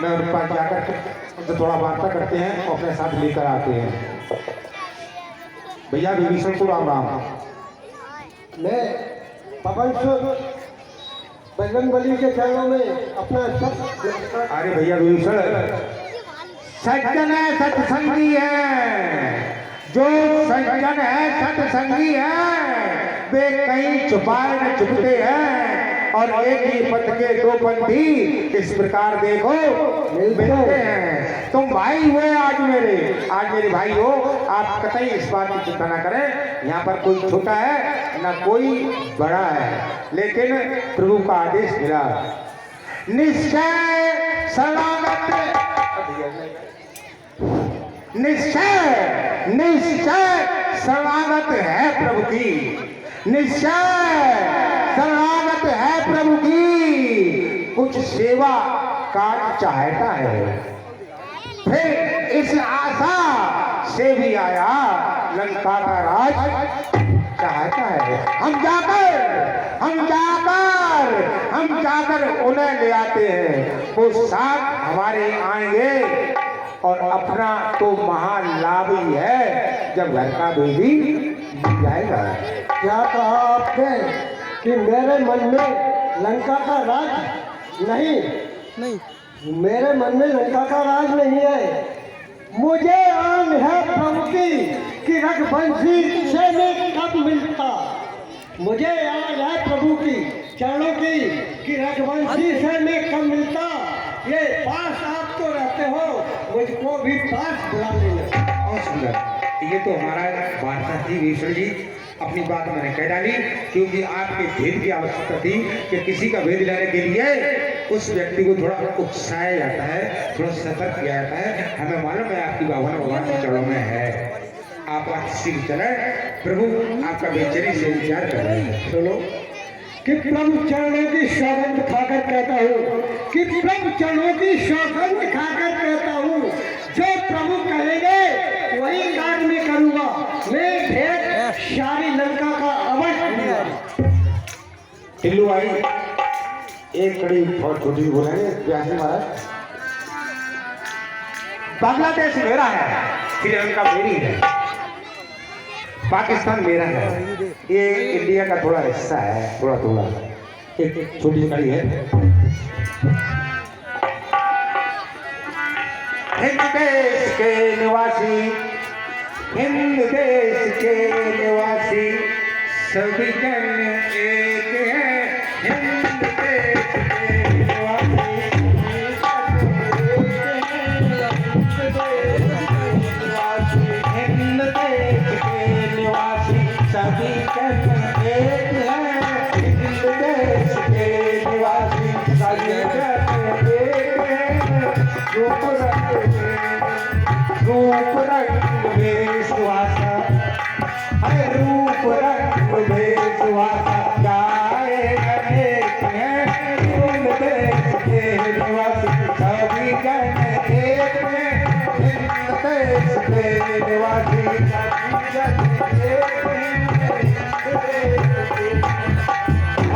मैं उनके पास जाकर उनसे थोड़ा वार्ता करते हैं और अपने साथ लेकर आते हैं। भैया विभीषण को राम राम। मैं पवन सुत बजरंगबली के चरणों में अपना सब। अरे भैया विभीषण, सज्जन है सत्संगी है, जो सज्जन है सत्संगी है, वे कहीं छुपाए न छुपते हैं और एक ही पथ के दो पंथी इस प्रकार देखो मिलते हैं। तुम भाई हुए आज मेरे भाई हो। आप कतई इस बात की चिंता न करें। यहाँ पर कोई छोटा है न कोई बड़ा है, लेकिन प्रभु का आदेश मिला। निश्चय शरणागत, निश्चय निश्चय शरणागत है प्रभु की, निश्चय शरणागत है प्रभु की। कुछ सेवा कार्य चाहता है, फिर इस आशा से भी आया लंका का राज चाहता है। हम जाकर उन्हें ले आते हैं, वो साथ हमारे आएंगे और अपना तो महान लाभ ही है जब घर का बेबी जाएगा। क्या कहा आपने कि मेरे मन में लंका का राज नहीं, मेरे मन में लंका का राज नहीं है। मुझे आन है प्रभु की कि रघुवंशी से मैं कब मिलता। मुझे आन है प्रभु की चरणों की कि रघुवंशी से मैं कब मिलता। ये पास आप तो रहते हो, मुझको भी पास बुला लेना। और सुंदर, ये तो हमारा वार्ता थी विभीषण जी। अपनी बात मैंने कह डाली क्योंकि आपके भेद की आवश्यकता थी कि किसी का भेद लेने के लिए उस व्यक्ति को थोड़ा उकसाया जाता है, थोड़ा सतर्क किया जाता है। हमें मालूम है आपकी भावना भगवान के चरणों में है। आप अच्छी चले, प्रभु आपका बेचैनी से इंतजार कर रहे हैं। सुनो कि प्रभु चरणों की सौगंध खाकर कहता हूँ, कि प्रभु चरणों की सौगंध खाकर कहता हूँ, जो प्रभु कहेंगे वही कार्य मैं करूँगा। मैं भेद सारी लंका का अवश्य दूंगा। टिल्लू आई एक कड़ी बहुत छोटी बोलेंगे व्यासी महाराज। बांग्लादेश मेरा है, श्रीलंका मेरी है, पाकिस्तान मेरा है, ये इंडिया का थोड़ा हिस्सा है, थोड़ा थोड़ा। एक छोटी कड़ी है। हिंद देश के निवासी, हिंद देश के निवासी सभी जन एक है। हिंद देश के निवासी, हिंद देश के निवासी सभी जन एक है। हिंद देश के निवासी सभी जन एक है। रूप रंग में सुहासा है, रूप रंग में सुहासा गाए अनेक हैं। हिंद देश के निवासी सभी जन एक हैं। हिंद देश के निवासी सभी जन एक हैं।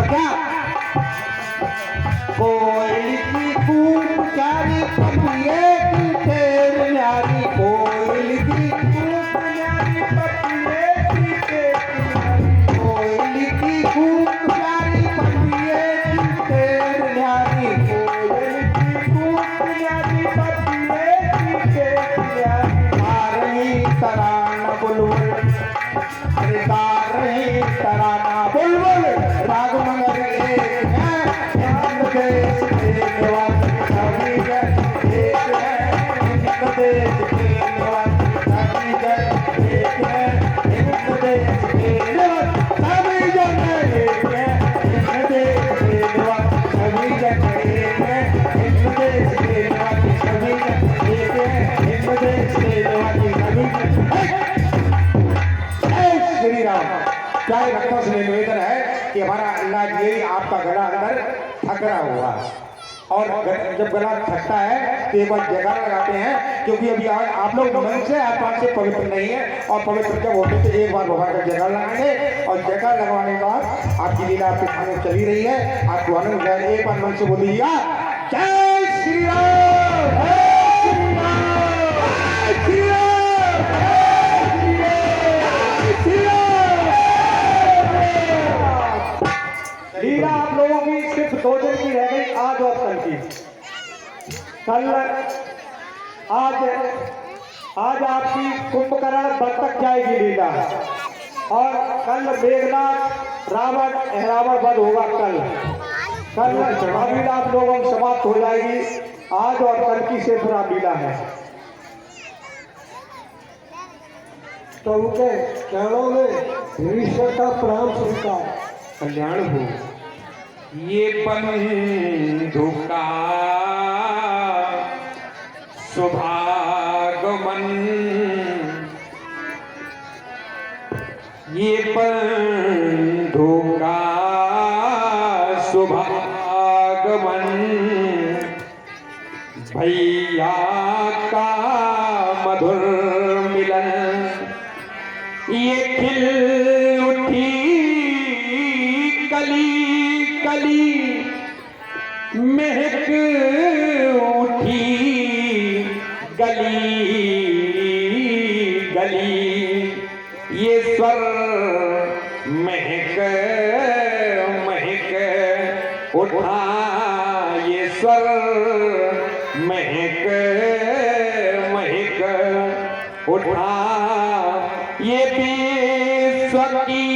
क्या कोयल की कूक प्यारी पपिए की टेर न्यारी, कोयल की कूक न्यारी पपिए की टेर न्यारी, कोयल की कूक प्यारी पपिए की टेर न्यारी, कोयल की कूक न्यारी पपिए की टेर न्यारी। आ रही तराना बुलबुल, अरे गा रही तराना बुलबुल, राग मगर एक है। हिंद देश के निवासी सभी जन एक है। हिंद देश के निवासी सभी जन एक है। हिंद देश के निवासी सभी जन एक है। हिंद देश के निवासी सभी जन एक है। हिंद देश के निवासी सभी जन एक है। हिंद देश के निवासी सभी जन श्री राम। प्यारे भक्तों से निवेदन है कि हमारा अल्लाह जी आपका गला अंदर थकरा हुआ, और जब गला थकता है तो एक बार जयकार लगाते हैं, क्योंकि अभी आप लोग मन से आत्मा से पवित्र नहीं है, और पवित्र जब होते तो एक बार भगवान का जयकार लगाएंगे, और जयकार लगवाने के बाद आपकी लीला आपके सामने चली रही है। आपको आनंद एक बार मन से बोलिए जय श्री राम। कल आज आपकी कुंभकर्ण बतख जाएगी लीला, और कल मेघनाथ रावण वध होगा। कल अभिलाप लोगों की समाप्त हो जाएगी। आज और कल की शेष रामलीला है। तो उनके चरणों में भविष्य का प्रणाम स्वीकार। कल्याण हो। ये बंधु का सुभागमन, ये बंधु का शुभागमन, भैया का मधुर मिलन, ये खिल उठी कली कली, महक उठी गली गली, ये स्वर महक महक उठा, ये स्वर महक महक उठा, ये विश्व की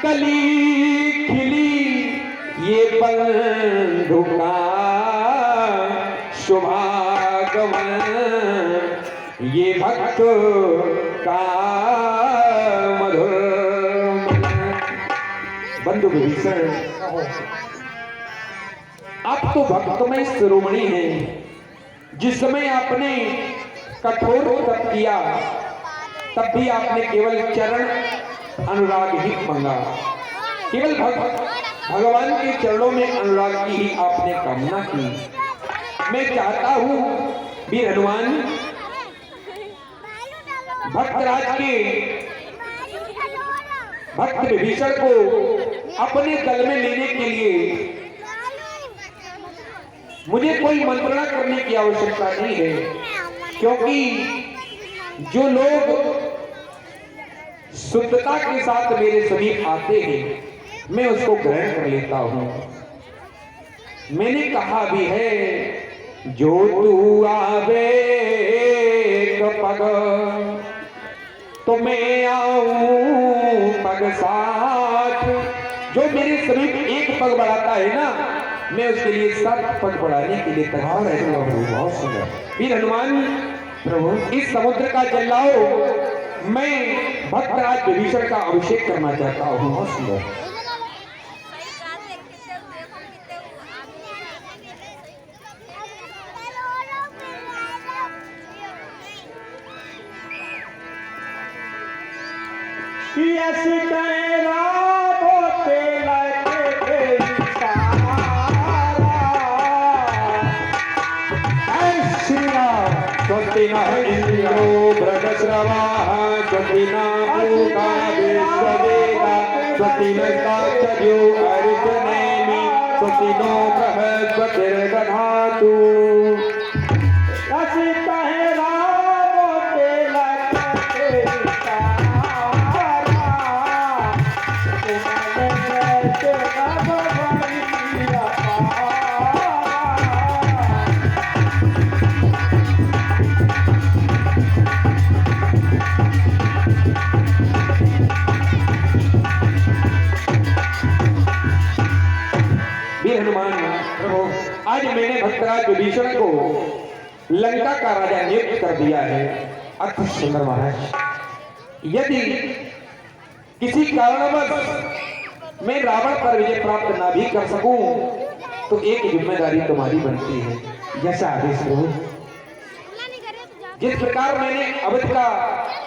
कली खिली, ये बंधु का शुभागमन, ये भक्त का मधुर मिलन। बंधु विभीषण, आप तो भक्तमय शिरोमणि हैं। जिस समय आपने कठोर तप किया तब भी आपने केवल चरण अनुराग ही मांगा। केवल भगवान के चरणों में अनुराग की ही आपने कामना की। मैं चाहता हूं वीर हनुमान, भक्तराज के भक्त विभीषण को अपने दल में लेने के लिए मुझे कोई मंत्रणा करने की आवश्यकता नहीं है, क्योंकि जो लोग शुद्धता के साथ मेरे समीप आते हैं मैं उसको ग्रहण कर लेता हूं। मैंने कहा भी है, जो तू आवे पग तो मैं आऊं पग साथ। जो मेरे समीप एक पग बढ़ाता है ना, मैं उसके लिए 7 पग बढ़ाने के लिए तैयार रहता हूं। बहुत सुंदर वीर हनुमान प्रभु, इस समुद्र का जल लाओ। मैं भक्तराज विभीषण का अभिषेक करना चाहता हूं। बहुत सुंदर। यस तेरा बोते लगे श्री राम स्वस्तिना इंद्रो बृहस्रवा स्वस्तिना मूका विश्ववेदा स्वस्तिनस्ताक्षर्यो अर्चनेमि स्वस्तिनो बृहस्पतिर्दधातु। हनुमान प्रभु, आज मैंने भक्तराज विभीषण को लंका का राजा नियुक्त कर दिया है। अति सुंदर महाराज, यदि किसी कारणवश मैं रावण पर विजय प्राप्त ना भी कर सकूं तो एक जिम्मेदारी तुम्हारी बनती है। जैसा आदेश प्रभु। जिस प्रकार मैंने अवध का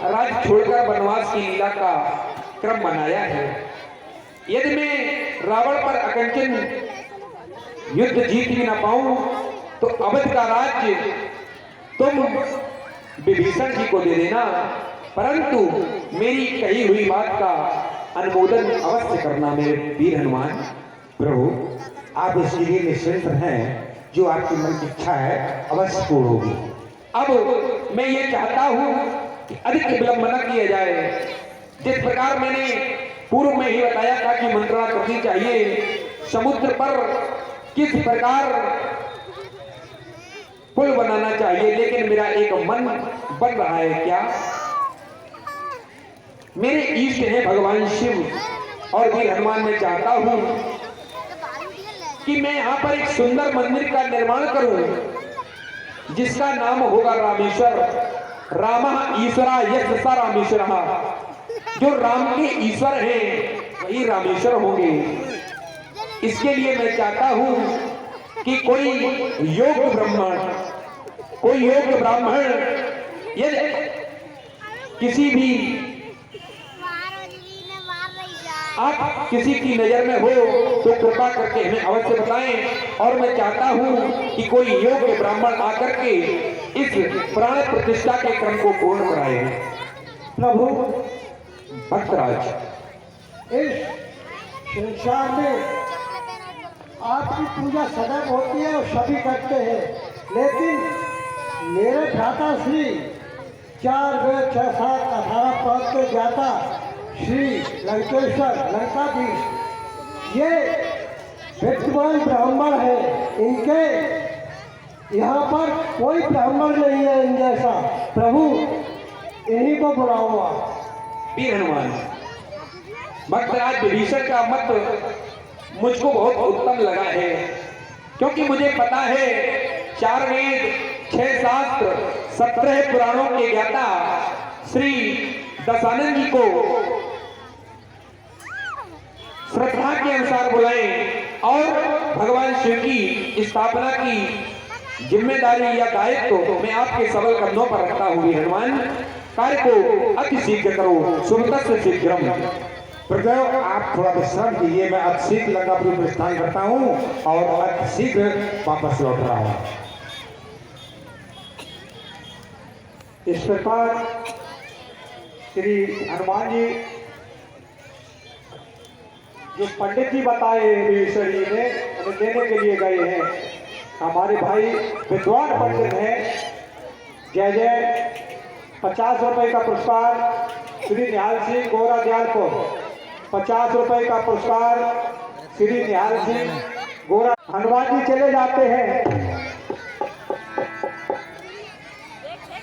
राज छोड़कर वनवास की लीला का क्रम बनाया है, यदि मैं रावण पर अकंचन युद्ध जीत भी ना पाऊं तो अवध का राज्य तुम विभीषण जी को दे देना, परंतु मेरी कही हुई बात का अनुमोदन अवश्य करना मेरे वीर हनुमान प्रभु। आप इसके लिए निश्चिंत हैं, जो आपकी मन की इच्छा है अवश्य पूर्ण होगी। अब मैं ये चाहता हूं कि अधिक विलंब न किया जाए। जिस प्रकार मैंने पूर्व में ही बताया था कि मंत्रणा करनी चाहिए, समुद्र पर किस प्रकार पुल बनाना चाहिए, लेकिन मेरा एक मन बन रहा है क्या। मेरे इष्ट हैं भगवान शिव और वीर हनुमान। मैं चाहता हूं कि मैं यहाँ पर एक सुंदर मंदिर का निर्माण करूं जिसका नाम होगा रामेश्वर। रामः ईश्वरा यस्य रामेश्वर। जो राम के ईश्वर हैं वही रामेश्वर होंगे। इसके लिए मैं चाहता हूं कि कोई योग्य ब्राह्मण यदि किसी भी आप किसी की नजर में हो तो कृपा करके हमें अवश्य बताएं। और मैं चाहता हूं कि कोई योग्य ब्राह्मण आकर के इस प्राण प्रतिष्ठा के क्रम को पूर्ण कराए। प्रभु भक्तराज, इस संसार में आपकी पूजा सदैव होती है और सभी करते हैं, लेकिन मेरे भ्राता श्री 4 वेद 6 7 18 पद के ज्ञाता श्री लंकेश्वर लंकाधीश ये विद्वान ब्राह्मण है। इनके यहाँ पर कोई ब्राह्मण नहीं है इन जैसा। प्रभु इन्हीं को बुलाऊंगा। वीर हनुमान, भक्तराज विभीषण का मत मुझको बहुत उत्तम लगा है, क्योंकि मुझे पता है 4 वेद 6 शास्त्र 17 पुराणों के ज्ञाता श्री दशानंद जी को श्रद्धा के अनुसार बुलाएं और भगवान शिव की स्थापना की जिम्मेदारी या दायित्व तो मैं आपके सबल कंधों पर रखता हूँ। हनुमान, कार्य को अति शीघ्र करो, सुरत से शीघ्रम। प्रदेव आप थोड़ा विश्राम कीजिए, मैं अति शीघ्र लंकापुरी प्रस्थान करता हूँ और अति शीघ्र वापस लौट रहा हूँ। इस प्रकार श्री हनुमान जी जो पंडित जी बताए विभीषण जी ने उन्हें देने के लिए गए हैं। हमारे भाई विद्वान पंडित हैं। जय जय। 50 रुपए का पुरस्कार श्री निहाल सिंह गोरा दयालपुर। 50 रुपए का पुरस्कार श्री निहाल सिंह गोरा। हनुमान जी चले जाते हैं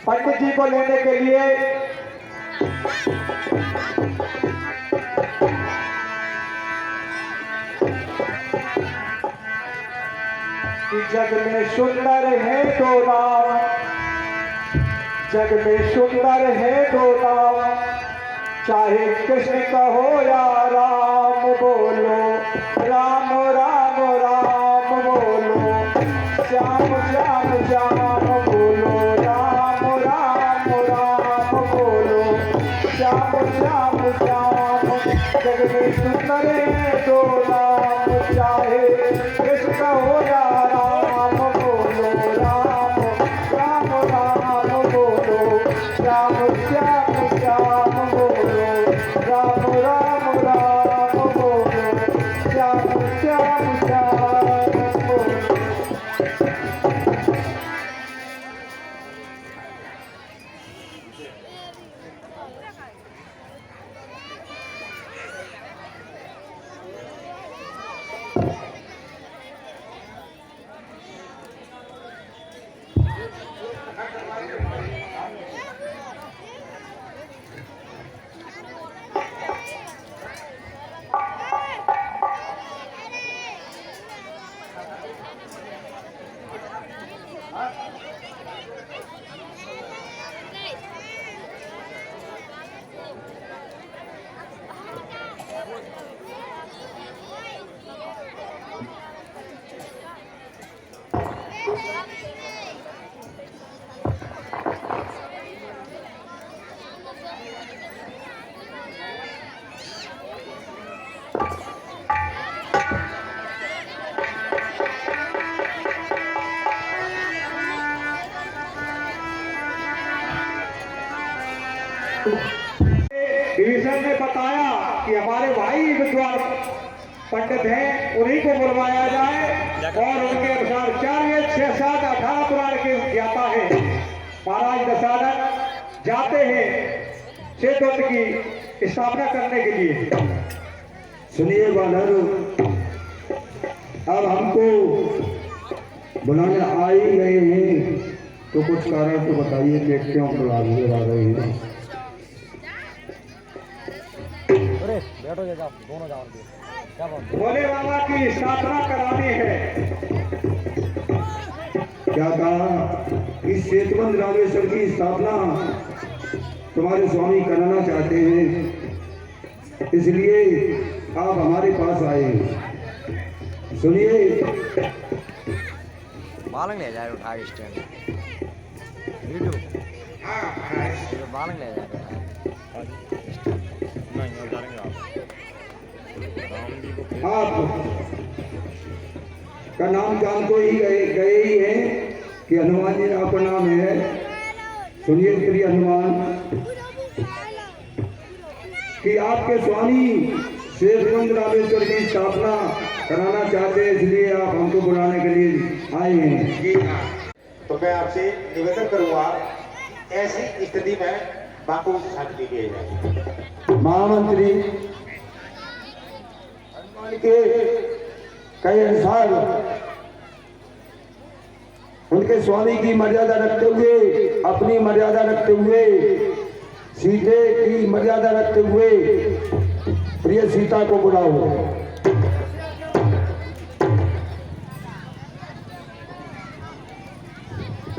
पंडित जी को लेने के लिए। जग में सुंदर है दो नाम, जग में सुंदर है दो नाम, चाहे कृष्ण कहो या राम बोलो, राम राम राम बोलो, श्याम श्याम श्याम बोलो, राम राम राम बोलो, श्याम श्याम श्याम। जग में सुंदर है दो नाम, चाहे कृष्ण कहो या राम बोलो, राम राम राम बोलो, श्याम श्याम श्याम बोलो, राम राम राम बोलो, श्याम श्याम श्याम बोलो। विभीषण ने बताया कि हमारे भाई विद्वान पंडित हैं, उन्हीं को बुलवाया जाए और उनके अनुसार 4 वेद 6 7 18 पुराण के ज्ञाता है। महाराज दशानन जाते हैं शेषवत की स्थापना करने के लिए। सुनिए बानर, अब हमको बुलाने आ ही गए हैं तो कुछ कारण तो बताइए कि क्यों बुला रहे हैं। भोले बाबा की स्थापना करानी है। क्या कहा? इस सेतुबंद रामेश्वर की स्थापना तुम्हारे स्वामी कराना चाहते हैं, इसलिए आप हमारे पास आए। सुनिए, बालक ले जाए उठा के स्टैंड वीडियो बालक ले जाए आप का नाम जान को ही गए ही हैं कि हनुमान जी आपका नाम है। सुनिए प्रिय हनुमान, कि आपके स्वामी सेतुबंद रामेश्वर की स्थापना कराना चाहते हैं, इसलिए आप हमको बुलाने के लिए आए हैं। जी हाँ, तो मैं आपसे निवेदन करूंगा, ऐसी स्थिति में बापू शांति किए जाए। महामंत्री हनुमान के कई अनुसार उनके स्वामी की मर्यादा रखते हुए, अपनी मर्यादा रखते हुए, सीते की मर्यादा रखते हुए प्रिय सीता को बुलाओ।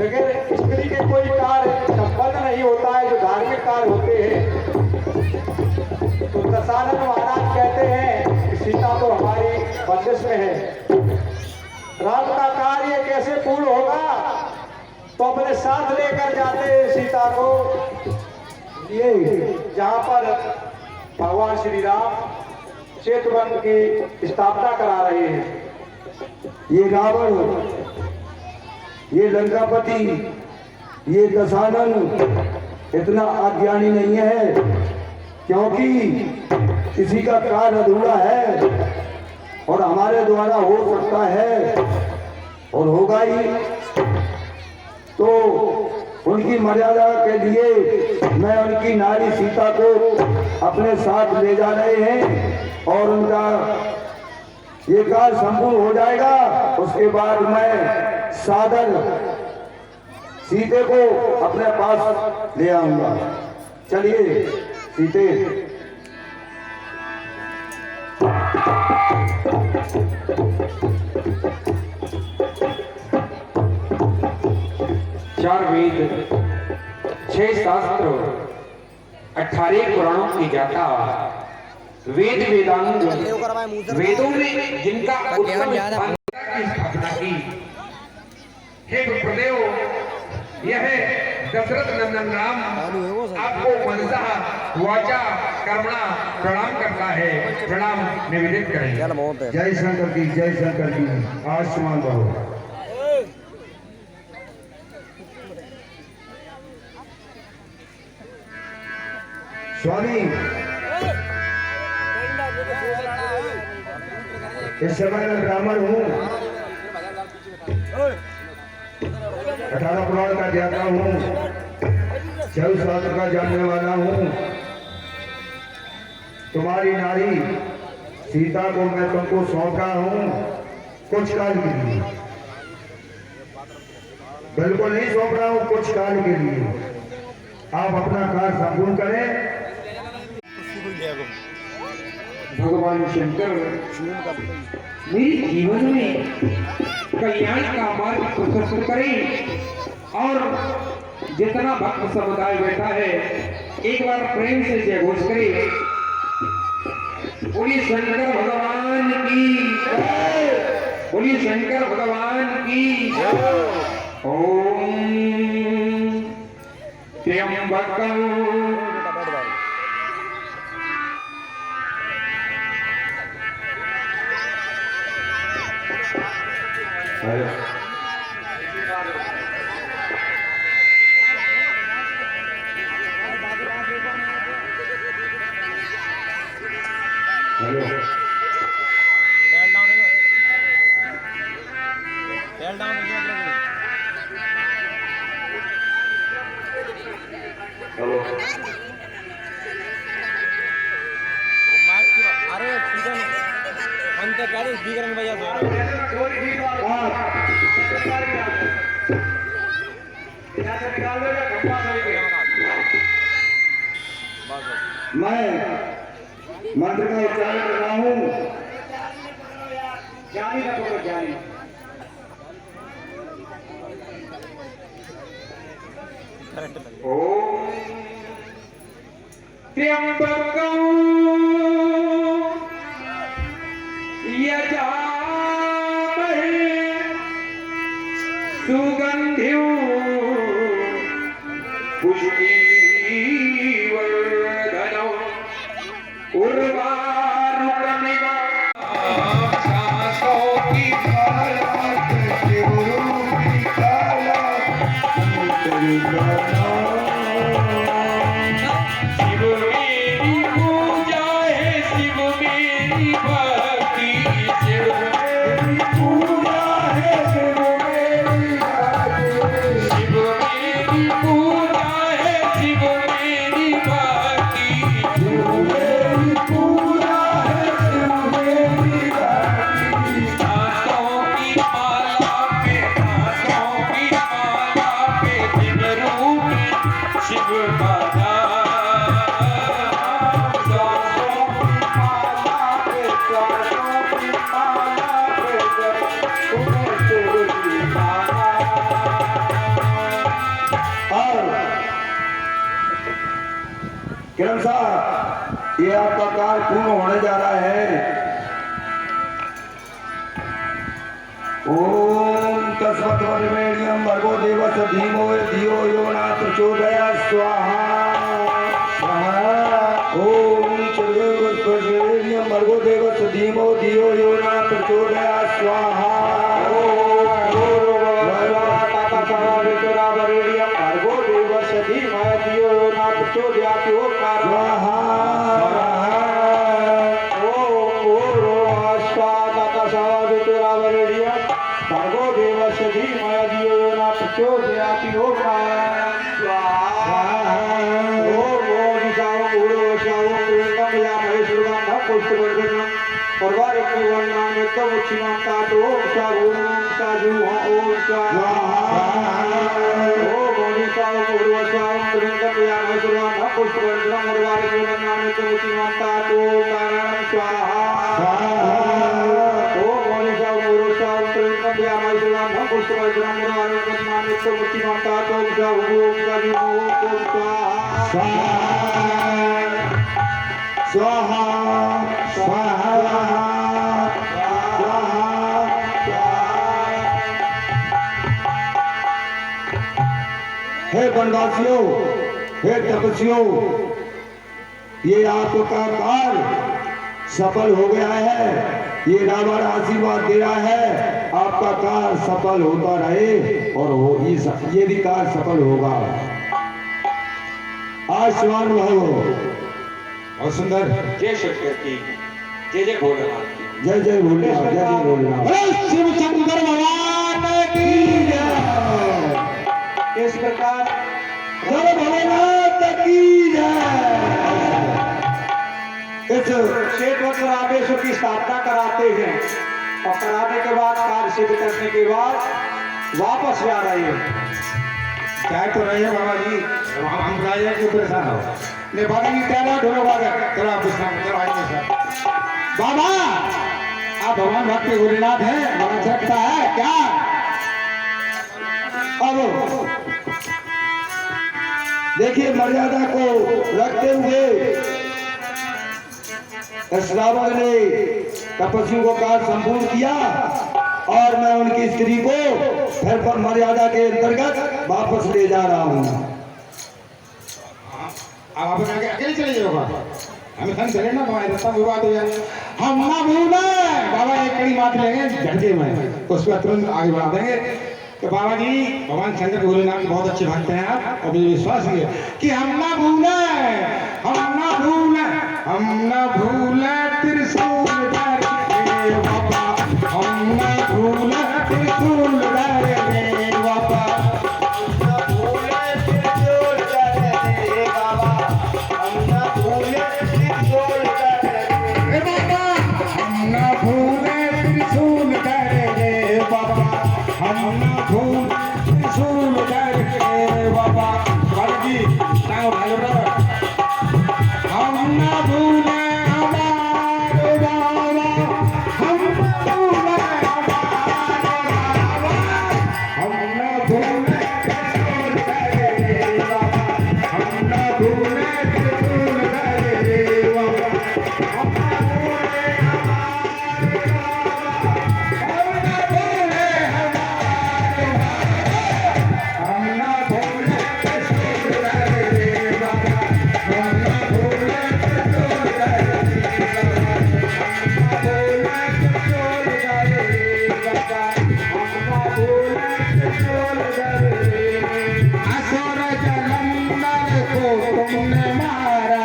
लेकिन स्त्री के कोई कार्य संपन्न नहीं होता है जो धार्मिक कार्य होते हैं। तो दशानन महाराज कहते हैं कि सीता तो हमारी बंदिश में है, राम का कार्य कैसे पूर्ण होगा, तो अपने साथ लेकर जाते हैं सीता को ये जहां पर भगवान श्री राम सेतुबंध की स्थापना करा रहे हैं। ये रावण, ये लंकापति, ये दशानन इतना अज्ञानी नहीं है, क्योंकि किसी का कार्य अधूरा है और हमारे द्वारा हो सकता है और होगा ही। तो उनकी मर्यादा के लिए मैं उनकी नारी सीता को अपने साथ ले जा रहे हैं और उनका ये कार्य संपूर्ण हो जाएगा। उसके बाद मैं सादर सीते को अपने पास ले आऊंगा। चलिए सीते। चार वेद, 6 शास्त्र, 18 पुराणों की जाता वेद वेदांग वेदों में जिनका उत्तम स्थान की स्थापना की। हे गुरुदेव, यह दशरथ नंदन राम आपको मनसा वाचा कर्मणा प्रणाम करता है। प्रणाम निवेदित करें। जय शंकर की, जय शंकर की। आयुष्मान भव। स्वामी, इस समय मैं ब्राह्मण हूँ, 18 पुराण का ज्ञाता हूँ, 6 शास्त्र का जानने वाला हूँ। तुम्हारी नारी सीता को मैं तुमको सौंपा हूँ कुछ काल के लिए। बिल्कुल नहीं सौंप रहा हूँ, कुछ काल के लिए। आप अपना कार्य संपूर्ण करें। भगवान शंकर मेरे जीवन में कल्याण का मार्ग प्रशस्त करें और जितना भक्त समुदाय बैठा है एक बार प्रेम से जय घोष करें। बोलिए शंकर भगवान की जय, बोलिए शंकर भगवान की जय। ओम त्र्यंबकं हेलो, अरे अंत क्या स्पीकर में बजा दो। यहाँ से निकाल देगा खंबा सही के। मैं मंत्र का उच्चारण कर रहा हूँ। जानी ना पकड़ो जानी। ओम त्र्यंबकं यजामहे सुगंधिं पुष्टिवर्धनम् उर्वारुकमिव शासो की शिव मेरी पूजा है शिव मेरी भक्ति शिव मेरी पूजा है शिव मेरी भक्ति शिव मेरी पूजा है शिव मेरी भक्ति शिव मेरी पूजा है शिव मेरी भक्ति सांसों की माला पे शिव रूप शिव का किरण साहब, ये आपका कार्य पूर्ण होने जा रहा है। ओम तस्मद्वर्मेण्यं भर्गो देवस्य धीमहि धियो यो न प्रचोदयात् स्वाहा स्वाहा। ओम तस्मद्वर्मेण्यं भर्गो देवस्य धीमहि धियो यो न प्रचोदयात् स्वाहा। भर्गो देवस्य धीमहि धियो यो न प्रचोदयात् स्वाहा। भर्गो देवस्य धीमहि धियो यो न प्रचोदयात् स्वाहा। ओम ईशानं गुरुवशानं त्र्यंबकं यजामहे सुगन्धिं पुष्टिवर्धनम् उर्वारुकमिव शासो की स्वाहा स्वाहा स्वाहा। हे वनवासियों, हे तपस्वियों, ये आपका कार्य सफल हो गया है। ये रावण आशीर्वाद दे रहा है, आपका कार्य सफल होता रहे और ये भी कार्य सफल होगा। आयुष्मान भव। और सुंदर जय शंकर की जय जय भोलेनाथ की जय जय भोलेनाथ जय जय भोलेनाथ। शिव शंकर भगवान की जय। इस प्रकार जय भोलेनाथ की जय। इस श्वेतवस्त्र रामेश्वर की स्थापना कराते हैं और कराने के बाद कार्य सिद्ध करने के बाद वापस जा रहे हैं। क्या तो रहे हैं बाबा जी, हम राजा के परेशान हो ने बाबा जी तेरा ढोलो बागा तेरा विश्राम करवाएंगे सर। बाबा आप भगवान भक्त भोलेनाथ है, बड़ा झटता है क्या? अब देखिए मर्यादा को रखते हुए रावण ने तपस्वियों को कार्य संपूर्ण किया और मैं उनकी स्त्री को फिर मर्यादा के अंतर्गत वापस ले जा रहा हूँ। अब आप अकेले चले जाओगा, हमें संग चले ना बाबा, रास्ता विवाद हो जाए। हम ना भूले बाबा, एक कड़ी बात लेंगे झटके में, उस पर तुरंत आगे बढ़ा देंगे। तो बाबा जी भगवान शंकर भोलेनाथ बहुत अच्छे भक्त हैं आप, और मुझे विश्वास है कि हम ना भूले त्रिशूल बाबा, हम ना भूले त्रिशूल बाबा, हम त्रिशूल करके बाबा जी नाम भाई हम ना भूले हमारे बाबा हम ना भूले हमारे बाबा हम ना भूले त्रिशूल करके बाबा हम ना भूले त्रिशूल करके बाबा हम ना भूले हम ना भूले त्रिशूल करके बाबा हम ना भूले त्रिशूल करके बाबा हम ना भूले त्रिशूल करके असुर जलंधर को तुमने मारा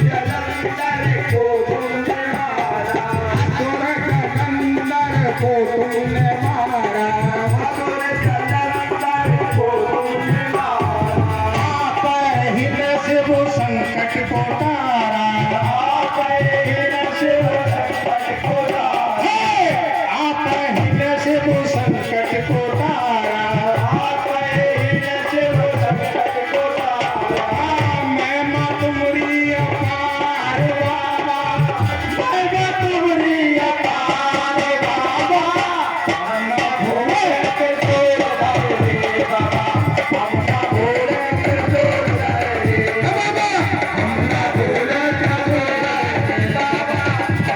जलंधर को तुमने मारा असुर जलंधर को तुमने मारा असुर जलंधर को तुमने मारा आप हिल शिव संकट को तारा आप हिल शिव संकट को तारा आप हिल शिव संकट को तारा आप हिल शिव संकट को तारा मैं मां तुम्हारी अपार बाबा मैं मां तुम्हारी अपार बाबा हम ना भूले त्रिशूल धरे बाबा हम ना भूले त्रिशूल धरे बाबा हम ना भूले त्रिशूल धरे बाबा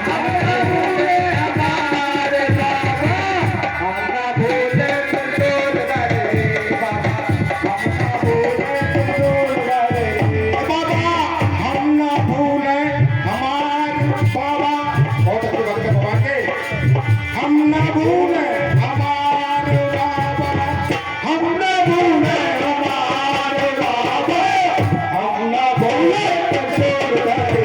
हम ना भूले हमारे बाबा हम ना भूले त्रिशूल धरे बाबा हम ना भूले त्रिशूल धरे बाबा हम ना भूले हमारे बाबा बहुत अच्छी बात है बाबा के हम ना भूले हमारे बाबा हम ना भूले हमारे बाबा हम ना भूले त्रिशूल धरे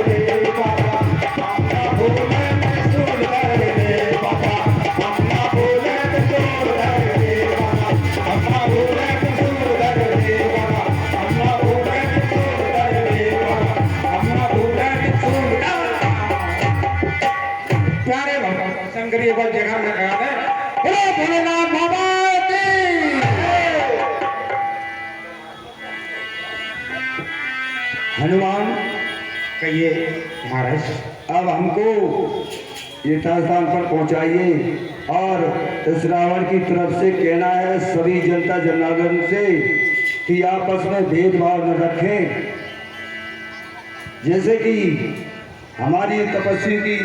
बाबा हम ना भूले त्रिशूल धरे बाबा हम ना भूले त्रिशूल धरे बाबा हम ना भूले त्रिशूल धरे बाबा हम ना भूले त्रिशूल धरे बाबा हम ना भूले त्रिशूल प्यारे बाबा शंकरी पर जगह में लगा दे बोलो भोलेनाथ बाबा की हनुमान कहिए महाराज अब हमको यथास्थान पर पहुंचाइए और इस रावण की तरफ से कहना है सभी जनता जनार्दन से कि आपस में भेदभाव न रखें। जैसे कि हमारी तपस्वी की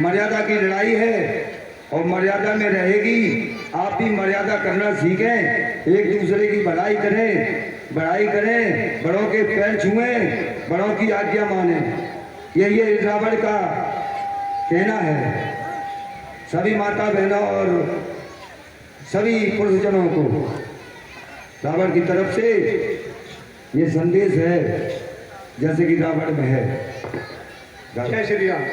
मर्यादा की लड़ाई है और मर्यादा में रहेगी। आप भी मर्यादा करना सीखें, एक दूसरे की बढ़ाई करें, बड़ों के पैर छुएं, बड़ों की आज्ञा माने। यही है रावण का कहना है। सभी माता बहनों और सभी पुरुषजनों को रावण की तरफ से ये संदेश है जैसे कि रावण में है। जय श्री राम।